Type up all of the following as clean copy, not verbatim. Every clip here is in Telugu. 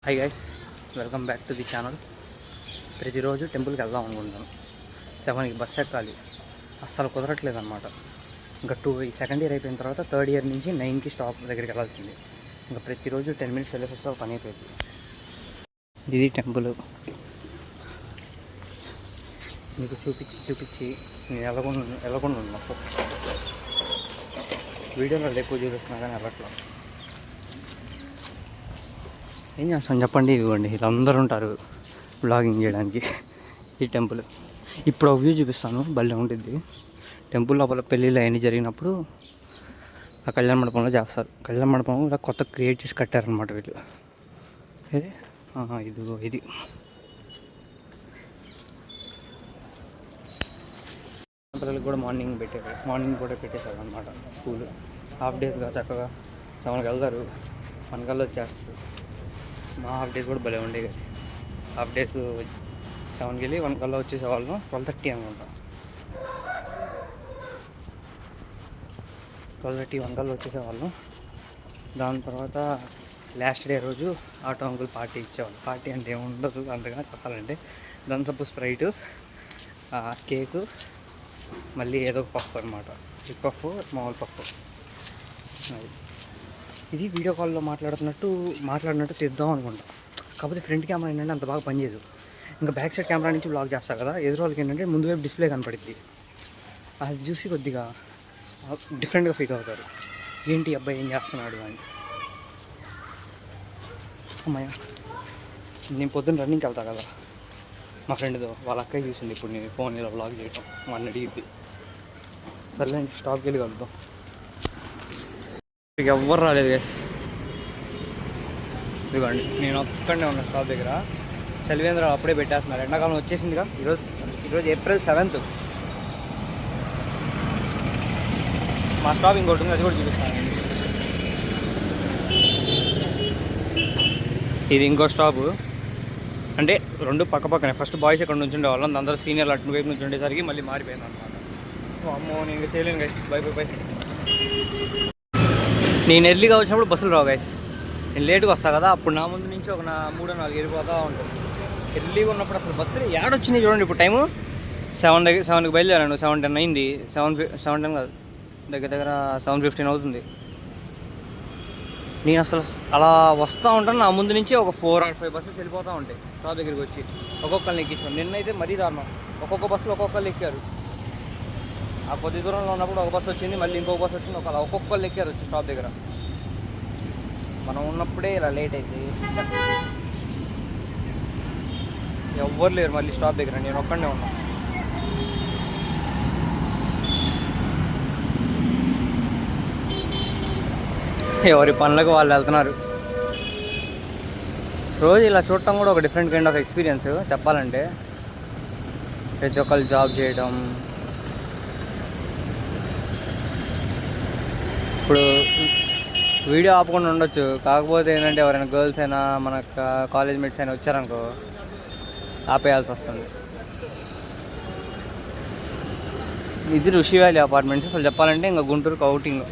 Hi guys, welcome back to the channel. ప్రతిరోజు టెంపుల్కి వెళ్దాం అనుకుంటాను. 7కి బస్ ఎక్కాలి, అస్సలు కుదరట్లేదు అనమాట. ఇంకా ఈ సెకండ్ ఇయర్ అయిపోయిన తర్వాత థర్డ్ ఇయర్ నుంచి 9కి స్టాప్ దగ్గరికి వెళ్ళాల్సింది. ఇంకా ప్రతిరోజు 10 మినిట్స్ వెళ్ళేసి వస్తే పని అయిపోయింది. ఇది టెంపుల్ మీకు చూపించి నేను వెళ్ళకుండా ఉన్నప్పుడు వీడియోలో ఎక్కువ చూపిస్తున్నా కానీ వెళ్ళట్లా. ఏం చేస్తాను చెప్పండి. ఇదిగోండి వీళ్ళందరూ ఉంటారు బ్లాగింగ్ చేయడానికి. ఈ టెంపుల్ ఇప్పుడు ఒక వ్యూ చూపిస్తాను, భలే ఉంటుంది. టెంపుల్ లోపల పెళ్ళిళ్ళు అవన్నీ జరిగినప్పుడు ఆ కళ్యాణ మండపంలో చేస్తారు. కళ్యాణ మండపం ఇలా కొత్త క్రియేట్ చేసి కట్టారనమాట వీళ్ళు. ఇది పిల్లలకి కూడా మార్నింగ్ కూడా పెట్టేశారు అనమాట. స్కూల్ హాఫ్ డేస్గా చక్కగా 7కి వెళ్తారు, 1 కల్లా వచ్చేస్తారు. మా హాఫ్ డేస్ కూడా భలే ఉండేవి. హాఫ్ డేస్ 7కి వెళ్ళి 1 కల్లా వచ్చేసేవాళ్ళం. 12:30 అనుకుంటా, 12:30 1 కల్లా వచ్చేసేవాళ్ళం. దాని తర్వాత లాస్ట్ డే రోజు ఆటో అంకుల్ పార్టీ ఇచ్చేవాళ్ళు. పార్టీ అంటే ఏముండదు అంతగా చెప్పాలంటే, థమ్సప్, స్ప్రైట్, కేకు, మళ్ళీ ఏదో ఒక పఫ్ అనమాట. బిగ్ పఫ్, మామూలు పఫ్. ఇది వీడియో కాల్లో మాట్లాడినట్టు తీద్దాం అనుకుంటా. కాకపోతే ఫ్రంట్ కెమెరా ఏంటంటే అంత బాగా పనిచేయదు. ఇంకా బ్యాక్ సైడ్ కెమెరా నుంచి బ్లాగ్ చేస్తారు కదా, ఎదురు వాళ్ళకి ఏంటంటే ముందు వైపు డిస్ప్లే కనపడుద్ది. అది చూసి కొద్దిగా డిఫరెంట్గా ఫీల్ అవుతారు, ఏంటి అబ్బాయి ఏం చేస్తున్నాడు అని. అమ్మాయ నేను పొద్దున్న రన్నింగ్కి వెళ్తా కదా, మా ఫ్రెండ్తో వాళ్ళ అక్కయ్య చూసింది ఇప్పుడు నేను ఫోన్ ఇలా బ్లాగ్ చేయటం. మన అడిగిద్ది. సర్లే స్టాప్కి వెళ్ళి కలుద్దాం. ఎవ్వరు రాలేదు గైస్. ఇదిగోండి నేను ఒక్కడే ఉన్నా స్టాప్ దగ్గర. చలివేంద్రాలు అప్పుడే పెట్టేస్తున్నారు, ఎండాకాలం వచ్చేసిందిగా. ఈరోజు ఏప్రిల్ 7th. మా స్టాప్ ఇంకోటి ఉంది, అది కూడా చూపిస్తాను. ఇది ఇంకో స్టాపు, అంటే 2 పక్కనే. ఫస్ట్ బాయ్స్ ఇక్కడ నుంచి ఉండేవాళ్ళం, అందరూ సీనియర్లు అటు వైపు నుంచి ఉండేసరికి మళ్ళీ మారిపోయింది అనమాట. అమ్మో నేను ఇంకా చేయలేను గైస్. బై. నేను ఎర్లీగా వచ్చినప్పుడు బస్సులు రావు గైస్. నేను లేట్గా వస్తాను కదా, అప్పుడు నా ముందు నుంచి ఒక 3-4 వెళ్ళిపోతూ ఉంటుంది. ఎర్లీగా ఉన్నప్పుడు అసలు బస్సులు ఏడొచ్చినాయి చూడండి. ఇప్పుడు టైము 7కి బయలుదేరాను, 7:10 అయింది. 7:10 కాదు, దగ్గర 7:15 అవుతుంది. నేను అసలు అలా వస్తూ ఉంటాను, నా ముందు నుంచి ఒక 4 or 5 బస్సెస్ వెళ్ళిపోతూ ఉంటాయి స్టాప్ దగ్గరికి వచ్చి. ఒక్కొక్కరిని ఎక్కించాను. నిన్నైతే మరీ దారుణం, ఒక్కొక్క బస్సులో ఒక్కొక్కరు ఎక్కారు. ఆ కొద్ది దూరంలో ఉన్నప్పుడు ఒక బస్సు వచ్చింది, మళ్ళీ ఇంకొక బస్సు వచ్చింది, ఒక్కొక్కరు ఎక్కారు వచ్చి స్టాప్ దగ్గర. మనం ఉన్నప్పుడే ఇలా లేట్ అయితే ఎవ్వరు లేరు మళ్ళీ స్టాప్ దగ్గర. నేను ఒక్కడే ఉన్నా. ఎవరి పనులకు వాళ్ళు వెళ్తున్నారు. రోజు ఇలా చూడటం కూడా ఒక డిఫరెంట్ కైండ్ ఆఫ్ ఎక్స్పీరియన్స్ చెప్పాలంటే. ప్రతి ఒక్కరు జాబ్ చేయడం. ఇప్పుడు వీడియో ఆపకుండా ఉండొచ్చు, కాకపోతే ఏంటంటే ఎవరైనా గర్ల్స్ అయినా మన కాలేజ్ మేట్స్ అయినా వచ్చారనుకో ఆపేయాల్సి వస్తుంది. ఇది ఋషి వ్యాలీ అపార్ట్మెంట్స్. అసలు చెప్పాలంటే ఇంకా గుంటూరుకు అవుటింగ్.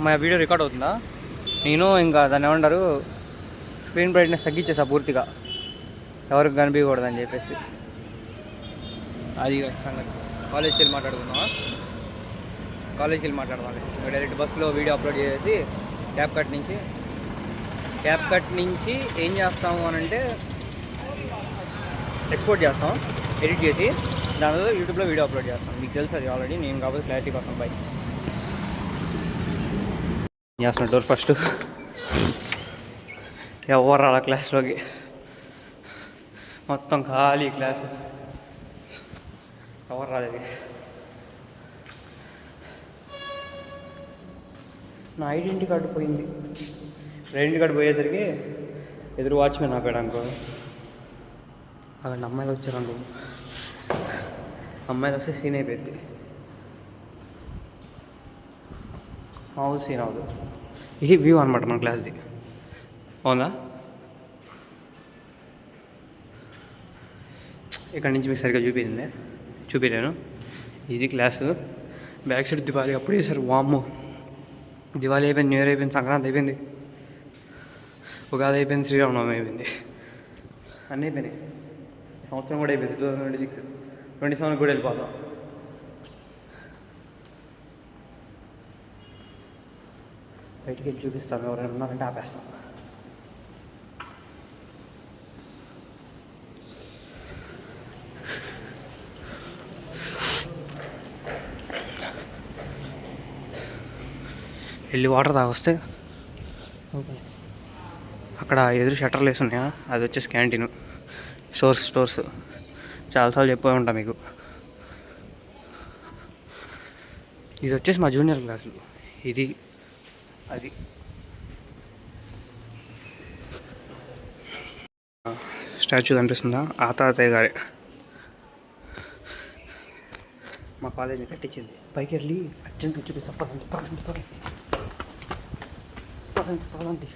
మా వీడియో రికార్డ్ అవుతుందా? నేను ఇంకా దాన్ని ఏమంటారు, స్క్రీన్ బ్రైట్నెస్ తగ్గించేసా పూర్తిగా, ఎవరికి కనిపించకూడదని చెప్పేసి. అది సంగతి. కాలేజ్కి వెళ్ళి మాట్లాడుకుందామా? కాలేజ్కి వెళ్ళి మాట్లాడదాం. డైరెక్ట్ బస్సులో వీడియో అప్లోడ్ చేసి క్యాప్ కట్ నుంచి ఏం చేస్తాము అని అంటే ఎక్స్పోర్ట్ చేస్తాం, ఎడిట్ చేసి దానిలో యూట్యూబ్లో వీడియో అప్లోడ్ చేస్తాం. మీకు తెలుసు అది ఆల్రెడీ, నేను కాబట్టి క్లారిటీ కోసం బై చేస్తున్నా. డోర్ ఫస్ట్ ఎవరు అలా క్లాస్లోకి, మొత్తం ఖాళీ క్లాసు, ఎవరు రాలేదు. నా ఐడెంటిటీ కార్డు పోయింది. ఐడెంటిటీ కార్డు పోయేసరికి ఎదురు వాచ్మెన్ ఆపాడు అనుకో. అక్కడ అమ్మాయిలు వచ్చారనుకో, అమ్మాయిలు వస్తే సీన్ అయిపోయింది. మామూలు సీన్ అవ్వదు. ఇది వ్యూ అనమాట మన క్లాస్ది. అవునా? ఇక్కడ నుంచి మీకు సరిగ్గా చూపించాను. ఇది క్లాసు. బ్యాక్ సైడ్ దివాలి అప్పుడు వేసారు. వామ్మో, దివాళీ అయిపోయింది, న్యూ ఇయర్ అయిపోయింది, సంక్రాంతి అయిపోయింది, ఉగాది అయిపోయింది, శ్రీరామనవమి అయిపోయింది. అన్నీ అయిపోయినాయి. సంవత్సరం కూడా అయిపోయింది 2026. 27 కూడా వెళ్ళిపోతాం. బయటికి వెళ్ళి చూపిస్తాం, ఎవరైనా ఉన్నారంటే ఆపేస్తాం. వెళ్ళి వాటర్ తాగొస్తే అక్కడ ఎదురు షట్టర్లు వేసి ఉన్నాయా, అది వచ్చేసి క్యాంటీన్. స్టోర్స్ చాలాసార్లు చెప్పే ఉంటా మీకు. ఇది వచ్చేసి మా జూనియర్ క్లాసులు, ఇది అది. స్టాచ్యూ కనిపిస్తుందా, ఆ తాతయ్య గారే మా కాలేజీని కట్టించింది. పైకి వెళ్ళి అర్జెంట్గా చూపిస్తా, పదండి.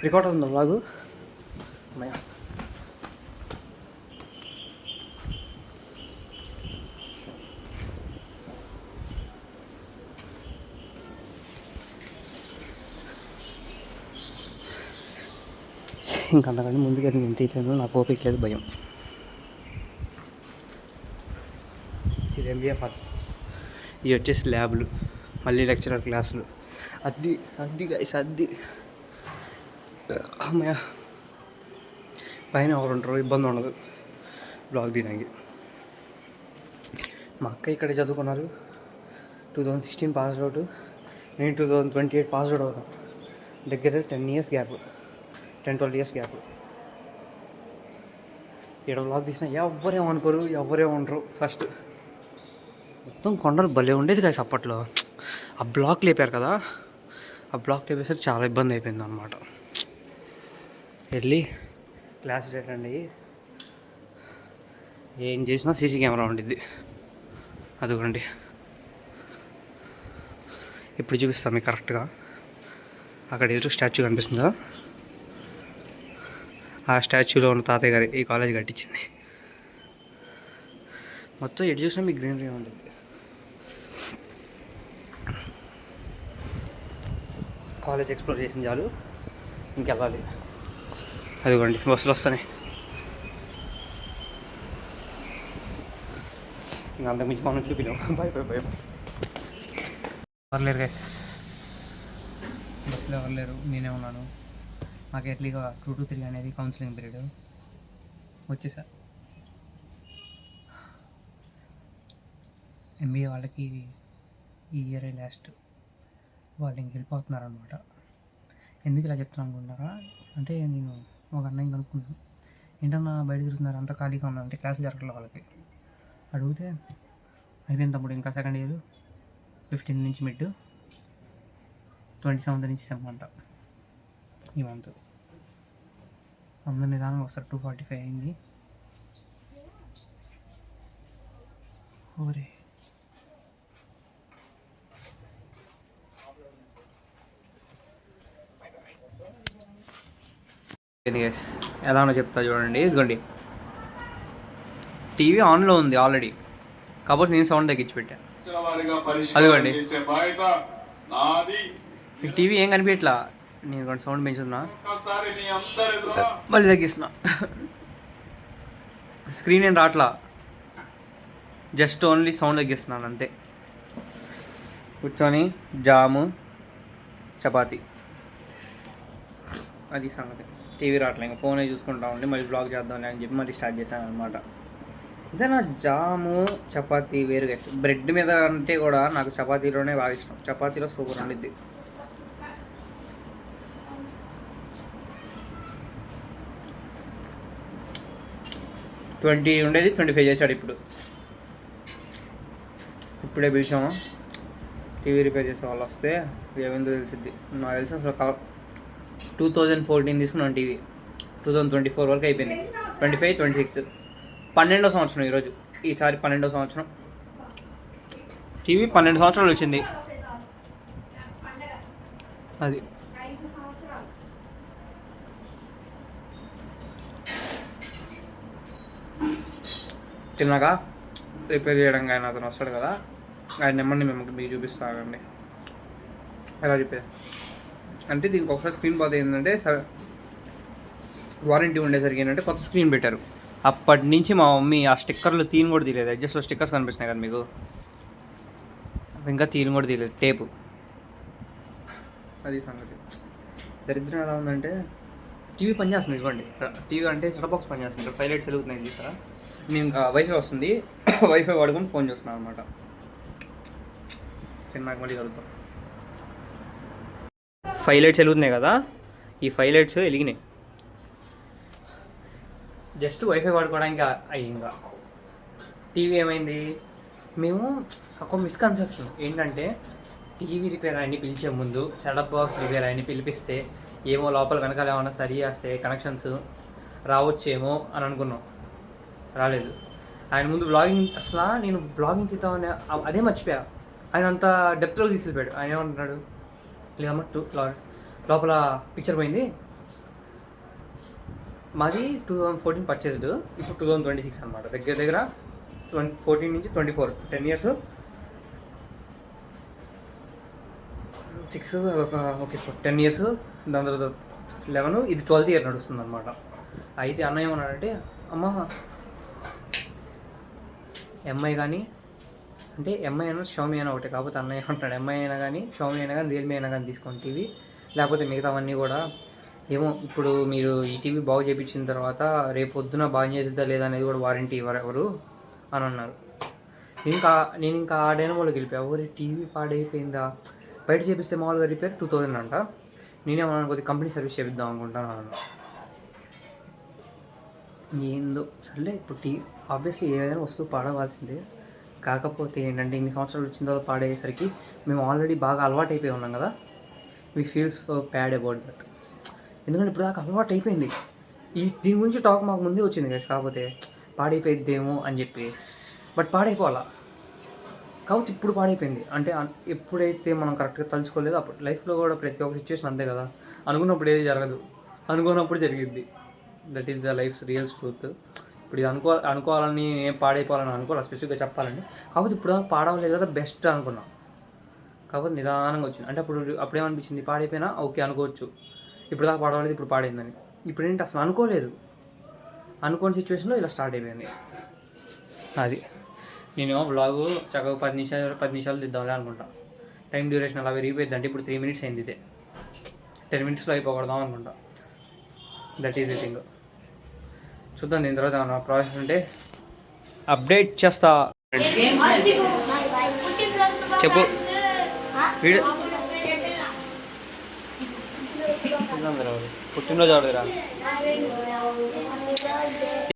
రికార్డ్ అవుతుందా బ్లాగు? అమ్మయ్య. ఇంకంతకంటే ముందుకు వెళ్ళి ఎంత అయిపోయిందో నాకు ఓపిక లేదు, భయం. ఇది ఎంబీఏ ఫాల్. ఇవి వచ్చేసి ల్యాబ్లు, మళ్ళీ లెక్చరర్ క్లాసులు. అద్ది గైస్, అద్ది. అమ్మయ్య, పైన ఎవరుంటారో ఇబ్బంది ఉండదు బ్లాగ్ తీయడానికి. మా అక్క ఇక్కడే చదువుకున్నారు. 2016 పాస్ అవుట్, నేను 2028 పాస్ అవుట్ అవుతాను. దగ్గర 10 years గ్యాప్, 10-12 years గ్యాప్. ఇక్కడ బ్లాగ్ తీసినా ఎవరేమనుకోరు, ఎవరేమనరు. ఫస్ట్ మొత్తం కొండలు భలే ఉండేది కదా అప్పట్లో. ఆ బ్లాక్ లేపారు కదా, ఆ బ్లాక్ లేపేసరికి చాలా ఇబ్బంది అయిపోయింది అనమాట. వెళ్ళి క్లాస్ అటెండ్ అయ్యి ఏం చేసినా సీసీ కెమెరా ఉండిద్ది. అదిగోండి, ఇప్పుడు చూపిస్తాను మీకు కరెక్ట్గా. అక్కడ ఎదురు స్టాచ్యూ కనిపిస్తుందా, ఆ స్టాచ్యూలో ఉన్న తాతయ్య గారి ఈ కాలేజ్ కట్టించింది. మొత్తం ఎటు చూసినా మీకు గ్రీనరీ ఉంటుంది. కాలేజ్ ఎక్స్ప్లోర్ చేసిన చాలు, ఇంకెళ్ళాలి. అదిగోండి బస్సులు వస్తున్నాయి. ఇంకా అంతకుమించి మనం చూపినాం. భయ ఎవరు లేరు గైస్, బస్సులో ఎవరు లేరు, నేనే ఉన్నాను. మాకు ఎట్లీగా 2 to 3 అనేది కౌన్సిలింగ్ పీరియడ్. వచ్చేసా ఎంబీఏ వాళ్ళకి ఈ ఇయర్ లాస్ట్, వాళ్ళు ఇంక వెళ్ళిపోతున్నారు అనమాట. ఎందుకు ఇలా చెప్తున్నాను అనుకుంటున్నారా అంటే, నేను ఒక అన్నయ్య కనుక్కున్నాను, ఏంటన్నా బయట తిరుగుతున్నారు అంత ఖాళీగా ఉన్నా అంటే క్లాసులు జరగట్లేదు వాళ్ళకి. అడిగితే అయిపోయింది తమ్ముడు, ఇంకా సెకండ్ ఇయర్ 15 నుంచి మిడ్, 27 నుంచి సెమ్ అంట ఈ మంత్. అందరు నిదానంగా వస్తారు. 2:45 అయింది. ఓరే ఎలానో చెప్తా చూడండి. ఇదిగోండి, టీవీ ఆన్లో ఉంది ఆల్రెడీ, కాబట్టి నేను సౌండ్ తగ్గించి పెట్టాను. అదిగోండి, మీకు టీవీ ఏం కనిపించట్లా, నేను కూడా సౌండ్ పెంచుతున్నా, మళ్ళీ తగ్గిస్తున్నా. స్క్రీన్ ఏం రావట్లా, జస్ట్ ఓన్లీ సౌండ్ తగ్గిస్తున్నాను అంతే. కూర్చొని జాము చపాతి, అది సంగతి. టీవీ రావట్లే, ఇంకా ఫోనే చూసుకుంటా ఉండి మళ్ళీ బ్లాగ్ చేద్దాంలే అని చెప్పి మళ్ళీ స్టార్ట్ చేశాను అనమాట. ఇదే నా జాము చపాతీ వేరుగా. బ్రెడ్ మీద అంటే కూడా నాకు చపాతీలోనే బాగా ఇష్టం. చపాతీలో సూపర్ ఉండిద్ది. ఉండేది 25 చేశాడు. ఇప్పుడే పిలిచాము, టీవీ రిపేర్ చేసే వాళ్ళు వస్తే ఏమైందో తెలిసిద్ది. నాకు తెలిసి అసలు 2014 తీసుకున్నాను టీవీ, 2024 వరకు అయిపోయింది. 25, 26 12వ సంవత్సరం ఈరోజు. ఈసారి 12వ సంవత్సరం. టీవీ 12 సంవత్సరాలు వచ్చింది. అది తిన్నాక రిపేర్ చేయడానికి ఆయన అతను వస్తాడు కదా, ఆయన నెంబర్ని మీకు చూపిస్తానండి ఎలా రిపేర్ అంటే. దీనికి ఒకసారి స్క్రీన్ పోతే ఏంటంటే వారంటీ ఉండేసరికి ఏంటంటే కొత్త స్క్రీన్ పెట్టారు. అప్పటి నుంచి మా మమ్మీ ఆ స్టిక్కర్లు తీని కూడా తీయలేదు. అడ్జస్ట్లో స్టిక్కర్స్ కనిపిస్తున్నాయి కదా మీకు, ఇంకా తీని కూడా తీయలేదు, టేపు. అది సంగతి. దరిద్రం ఎలా ఉందంటే టీవీ పనిచేస్తుంది, ఇవ్వండి. టీవీ అంటే సెటప్ బాక్స్ పనిచేస్తుంది, 5 లైట్స్ వెలుగుతున్నాయి చూసారా. నేను ఇంకా వైఫై వస్తుంది, వైఫై వాడుకొని ఫోన్ చూస్తున్నాను అనమాట. నాకు మళ్ళీ కలుగుతాం. 5 లైట్స్ వెలుగుతున్నాయి కదా, ఈ 5 లైట్స్ వెలిగినాయి జస్ట్ వైఫై వాడుకోవడానికి అయ్యి. ఇంకా టీవీ ఏమైంది, మేము ఒక మిస్కన్సెప్షన్ ఏంటంటే టీవీ రిపేర్ ఆయన్ని పిలిచే ముందు సెటప్ బాక్స్ రిపేర్ ఆయన్ని పిలిపిస్తే ఏమో లోపల వెనకాల ఏమన్నా సరి చేస్తే కనెక్షన్స్ రావచ్చేమో అని అనుకున్నాం. రాలేదు. ఆయన ముందు బ్లాగింగ్, అసలు నేను బ్లాగింగ్ తీద్దామని అదే మర్చిపోయా. ఆయన అంత డెప్త్లో తీసుకెళ్ళిపోయాడు. ఆయన ఏమంటున్నాడు, లేదమ్మా లోపల పిక్చర్ పోయింది. మాది 2014 పర్చేస్డ్, ఇప్పుడు 2026 అనమాట. దగ్గర దగ్గర 14 నుంచి 24, 10 ఇయర్స్. 6 ఓకే 10 ఇయర్స్, దాని తర్వాత 11, ఇది 12th ఇయర్ నడుస్తుంది అనమాట. అయితే అన్న ఏమన్నాడంటే, అమ్మ ఎంఐ కానీ అంటే ఎంఐ అయినా షామీ అయినా ఒకటే, కాకపోతే అన్నయ్య ఏమంటున్నాడు, ఎంఐ అయినా కానీ షామీ అయినా కానీ రియల్మీ అయినా కానీ తీసుకోండి టీవీ, లేకపోతే మిగతావన్నీ కూడా ఏమో ఇప్పుడు మీరు ఈ టీవీ బాగు చేయించిన తర్వాత రేపు పొద్దున బాగు చేసిద్దా లేదా అనేది కూడా వారంటీ ఎవరు అని అన్నారు. నేను ఇంకా ఆ డైనమోలోకి వెళ్ళిపోయా. ఎవరి టీవీ పాడైపోయిందా, బయట చేపిస్తే మామూలుగా రిపేర్ 2000 అంట. నేనేమన్నా కొద్దిగా కంపెనీ సర్వీస్ చేపిద్దాం అనుకుంటాను అన్న. ఏందో సర్లే, ఇప్పుడు టీవీ ఆబ్వియస్లీ ఏదైనా వస్తువు పాడవలసిందే. కాకపోతే ఏంటంటే ఇన్ని సంవత్సరాలు వచ్చిన తర్వాత పాడేసరికి మేము ఆల్రెడీ బాగా అలవాటు అయిపోయి ఉన్నాం కదా, we feel so bad about that. ఎందుకంటే ఇప్పుడు దాకా అలవాటు అయిపోయింది. దీని గురించి టాక్ మాకు ముందే వచ్చింది కదా, కాకపోతే పాడైపోయిద్దేమో అని చెప్పి. బట్ పాడైపోవాలా, కావచ్చు ఇప్పుడు పాడైపోయింది. అంటే ఎప్పుడైతే మనం కరెక్ట్గా తలుచుకోలేదో అప్పుడు లైఫ్లో కూడా ప్రతి ఒక్క సిచ్యువేషన్ అంతే కదా, అనుకున్నప్పుడు ఏది జరగదు, అనుకున్నప్పుడు జరిగిద్ది. That is the life's real truth. ఇప్పుడు ఇది అనుకోవాలని నేను పాడైపోవాలని అనుకోవాలి స్పెసిఫిక్గా చెప్పాలండి. కాకపోతే ఇప్పుడు పాడవలేదు కదా బెస్ట్ అనుకున్నా, కాకపోతే నిదానంగా వచ్చింది. అంటే అప్పుడేమనిపించింది, పాడైపోయినా ఓకే అనుకోవచ్చు, ఇప్పుడు దాకా పాడవలేదు ఇప్పుడు పాడైందని. ఇప్పుడు ఏంటి అసలు అనుకోలేదు, అనుకోని సిచ్యువేషన్లో ఇలా స్టార్ట్ అయిపోయింది. అది నేను బ్లాగు చక్కగా 10 నిమిషాలు దిద్దామని అనుకుంటా. టైం డ్యూరేషన్ అలా పెరిగిపోయింది. అంటే ఇప్పుడు 3 minutes అయింది, ఇదే 10 minutesలో అయిపోకూడదాం అనుకుంటా. That is the thing. చూద్దాం, దీని తర్వాత ఏమన్నా ప్రాసెస్ ఉంటే అప్డేట్ చేస్తా. చెప్పు వీడియో పుట్టినరోజు ఆడదురా.